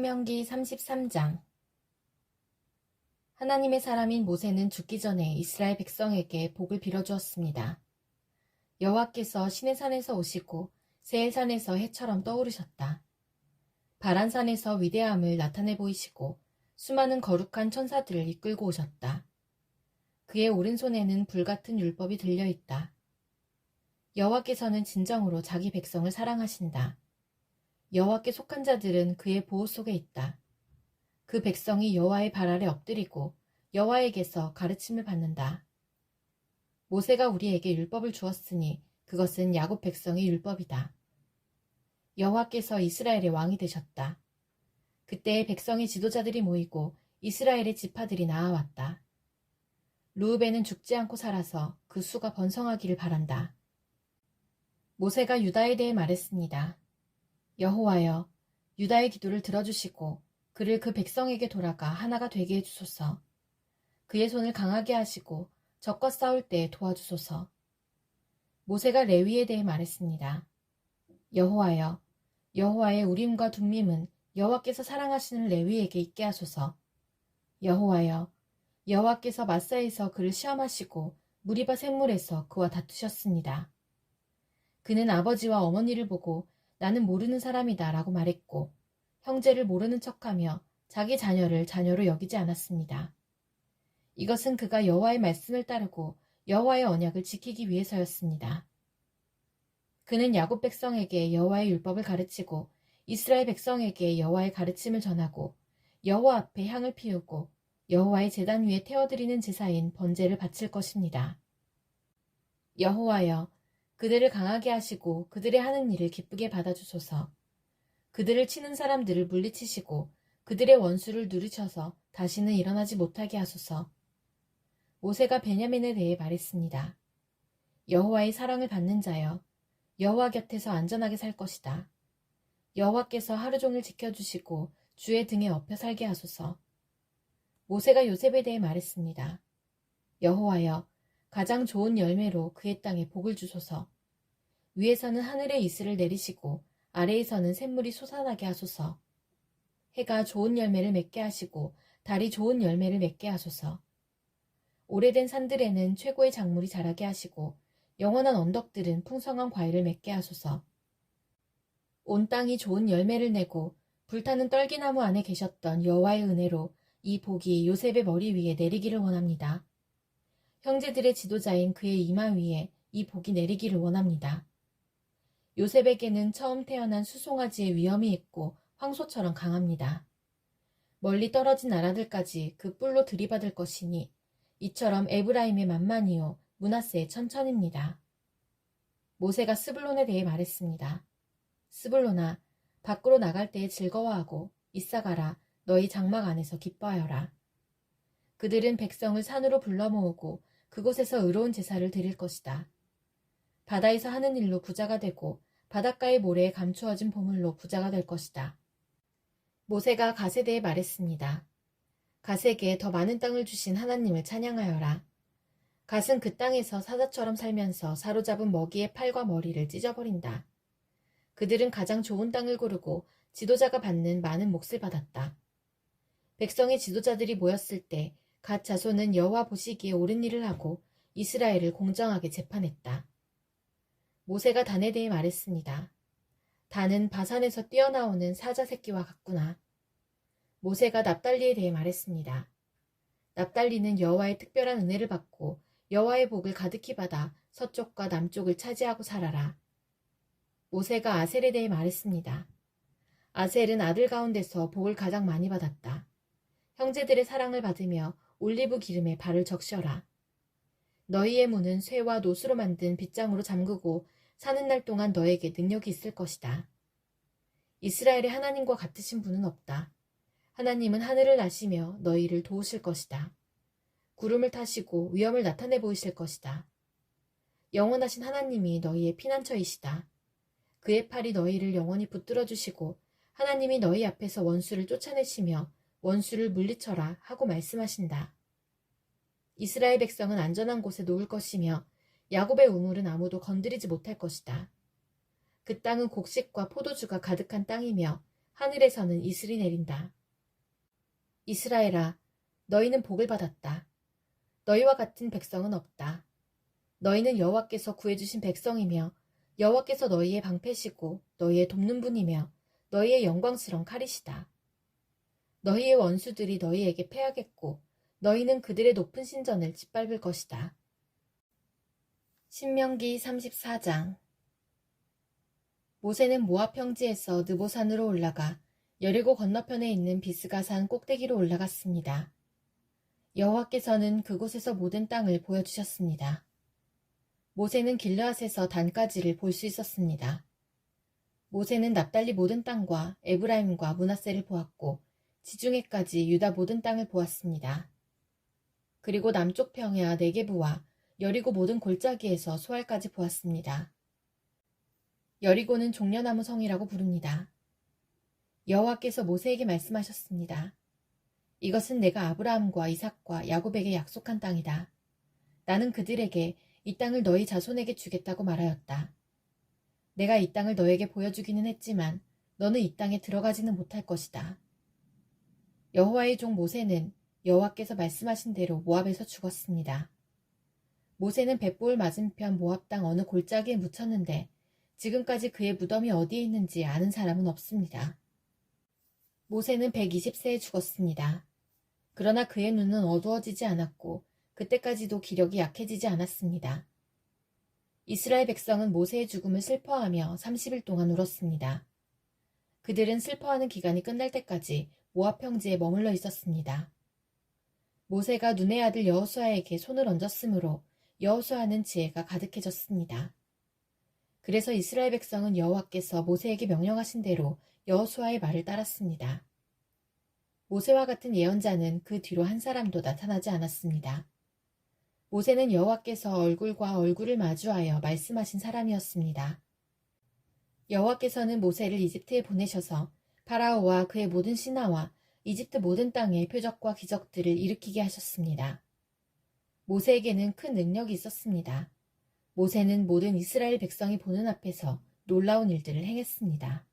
신명기 33장. 하나님의 사람인 모세는 죽기 전에 이스라엘 백성에게 복을 빌어주었습니다. 여호와께서 시내산에서 오시고 세일산에서 해처럼 떠오르셨다. 바란산에서 위대함을 나타내 보이시고 수많은 거룩한 천사들을 이끌고 오셨다. 그의 오른손에는 불같은 율법이 들려있다. 여호와께서는 진정으로 자기 백성을 사랑하신다. 여호와께 속한 자들은 그의 보호 속에 있다. 그 백성이 여호와의 발 아래 엎드리고 여호와에게서 가르침을 받는다. 모세가 우리에게 율법을 주었으니 그것은 야곱 백성의 율법이다. 여호와께서 이스라엘의 왕이 되셨다. 그때 백성의 지도자들이 모이고 이스라엘의 지파들이 나아왔다. 르우벤은 죽지 않고 살아서 그 수가 번성하기를 바란다. 모세가 유다에 대해 말했습니다. 여호와여, 유다의 기도를 들어주시고 그를 그 백성에게 돌아가 하나가 되게 해주소서. 그의 손을 강하게 하시고 적과 싸울 때 도와주소서. 모세가 레위에 대해 말했습니다. 여호와여, 여호와의 우림과 둠밈은 여호와께서 사랑하시는 레위에게 있게 하소서. 여호와여, 여호와께서 마사에서 그를 시험하시고 무리바 샘물에서 그와 다투셨습니다. 그는 아버지와 어머니를 보고 나는 모르는 사람이다 라고 말했고 형제를 모르는 척하며 자기 자녀를 자녀로 여기지 않았습니다. 이것은 그가 여호와의 말씀을 따르고 여호와의 언약을 지키기 위해서였습니다. 그는 야곱 백성에게 여호와의 율법을 가르치고 이스라엘 백성에게 여호와의 가르침을 전하고 여호와 앞에 향을 피우고 여호와의 제단 위에 태워드리는 제사인 번제를 바칠 것입니다. 여호와여, 그들을 강하게 하시고 그들의 하는 일을 기쁘게 받아주소서. 그들을 치는 사람들을 물리치시고 그들의 원수를 누르셔서 다시는 일어나지 못하게 하소서. 모세가 베냐민에 대해 말했습니다. 여호와의 사랑을 받는 자여, 여호와 곁에서 안전하게 살 것이다. 여호와께서 하루 종일 지켜주시고 주의 등에 엎여 살게 하소서. 모세가 요셉에 대해 말했습니다. 여호와여, 가장 좋은 열매로 그의 땅에 복을 주소서. 위에서는 하늘의 이슬을 내리시고 아래에서는 샘물이 솟아나게 하소서. 해가 좋은 열매를 맺게 하시고 달이 좋은 열매를 맺게 하소서. 오래된 산들에는 최고의 작물이 자라게 하시고 영원한 언덕들은 풍성한 과일을 맺게 하소서. 온 땅이 좋은 열매를 내고 불타는 떨기나무 안에 계셨던 여호와의 은혜로 이 복이 요셉의 머리 위에 내리기를 원합니다. 형제들의 지도자인 그의 이마 위에 이 복이 내리기를 원합니다. 요셉에게는 처음 태어난 수송아지의 위엄이 있고 황소처럼 강합니다. 멀리 떨어진 나라들까지 그 뿔로 들이받을 것이니 이처럼 에브라임의 만만이요 므낫세의 천천입니다. 모세가 스불론에 대해 말했습니다. 스불론아, 밖으로 나갈 때에 즐거워하고 이사가라, 너희 장막 안에서 기뻐하여라. 그들은 백성을 산으로 불러 모으고 그곳에서 의로운 제사를 드릴 것이다. 바다에서 하는 일로 부자가 되고 바닷가의 모래에 감추어진 보물로 부자가 될 것이다. 모세가 갓에 대해 말했습니다. 갓에게 더 많은 땅을 주신 하나님을 찬양하여라. 갓은 그 땅에서 사자처럼 살면서 사로잡은 먹이의 팔과 머리를 찢어버린다. 그들은 가장 좋은 땅을 고르고 지도자가 받는 많은 몫을 받았다. 백성의 지도자들이 모였을 때 갓 자손은 여호와 보시기에 옳은 일을 하고 이스라엘을 공정하게 재판했다. 모세가 단에 대해 말했습니다. 단은 바산에서 뛰어나오는 사자 새끼와 같구나. 모세가 납달리에 대해 말했습니다. 납달리는 여호와의 특별한 은혜를 받고 여호와의 복을 가득히 받아 서쪽과 남쪽을 차지하고 살아라. 모세가 아셀에 대해 말했습니다. 아셀은 아들 가운데서 복을 가장 많이 받았다. 형제들의 사랑을 받으며 올리브 기름에 발을 적셔라. 너희의 문은 쇠와 노수로 만든 빗장으로 잠그고 사는 날 동안 너에게 능력이 있을 것이다. 이스라엘의 하나님과 같으신 분은 없다. 하나님은 하늘을 나시며 너희를 도우실 것이다. 구름을 타시고 위엄을 나타내 보이실 것이다. 영원하신 하나님이 너희의 피난처이시다. 그의 팔이 너희를 영원히 붙들어 주시고 하나님이 너희 앞에서 원수를 쫓아내시며 원수를 물리쳐라 하고 말씀하신다. 이스라엘 백성은 안전한 곳에 놓을 것이며 야곱의 우물은 아무도 건드리지 못할 것이다. 그 땅은 곡식과 포도주가 가득한 땅이며 하늘에서는 이슬이 내린다. 이스라엘아, 너희는 복을 받았다. 너희와 같은 백성은 없다. 너희는 여호와께서 구해주신 백성이며 여호와께서 너희의 방패시고 너희의 돕는 분이며 너희의 영광스러운 칼이시다. 너희의 원수들이 너희에게 패하겠고 너희는 그들의 높은 신전을 짓밟을 것이다. 신명기 34장. 모세는 모압 평지에서 느보산으로 올라가 여리고 건너편에 있는 비스가산 꼭대기로 올라갔습니다. 여호와께서는 그곳에서 모든 땅을 보여주셨습니다. 모세는 길르앗에서 단까지를 볼 수 있었습니다. 모세는 납달리 모든 땅과 에브라임과 므낫세를 보았고 지중해까지 유다 모든 땅을 보았습니다. 그리고 남쪽 평야 네게부와 여리고 모든 골짜기에서 소알까지 보았습니다. 여리고는 종려나무 성이라고 부릅니다. 여호와께서 모세에게 말씀하셨습니다. 이것은 내가 아브라함과 이삭과 야곱에게 약속한 땅이다. 나는 그들에게 이 땅을 너희 자손에게 주겠다고 말하였다. 내가 이 땅을 너에게 보여주기는 했지만 너는 이 땅에 들어가지는 못할 것이다. 여호와의 종 모세는 여호와께서 말씀하신 대로 모압에서 죽었습니다. 모세는 벳보을 맞은편 모압 땅 어느 골짜기에 묻혔는데 지금까지 그의 무덤이 어디에 있는지 아는 사람은 없습니다. 모세는 120세에 죽었습니다. 그러나 그의 눈은 어두워지지 않았고 그때까지도 기력이 약해지지 않았습니다. 이스라엘 백성은 모세의 죽음을 슬퍼하며 30일 동안 울었습니다. 그들은 슬퍼하는 기간이 끝날 때까지 모압 평지에 머물러 있었습니다. 모세가 눈의 아들 여호수아에게 손을 얹었으므로 여호수아는 지혜가 가득해졌습니다. 그래서 이스라엘 백성은 여호와께서 모세에게 명령하신 대로 여호수아의 말을 따랐습니다. 모세와 같은 예언자는 그 뒤로 한 사람도 나타나지 않았습니다. 모세는 여호와께서 얼굴과 얼굴을 마주하여 말씀하신 사람이었습니다. 여호와께서는 모세를 이집트에 보내셔서 파라오와 그의 모든 신하와 이집트 모든 땅에 표적과 기적들을 일으키게 하셨습니다. 모세에게는 큰 능력이 있었습니다. 모세는 모든 이스라엘 백성이 보는 앞에서 놀라운 일들을 행했습니다.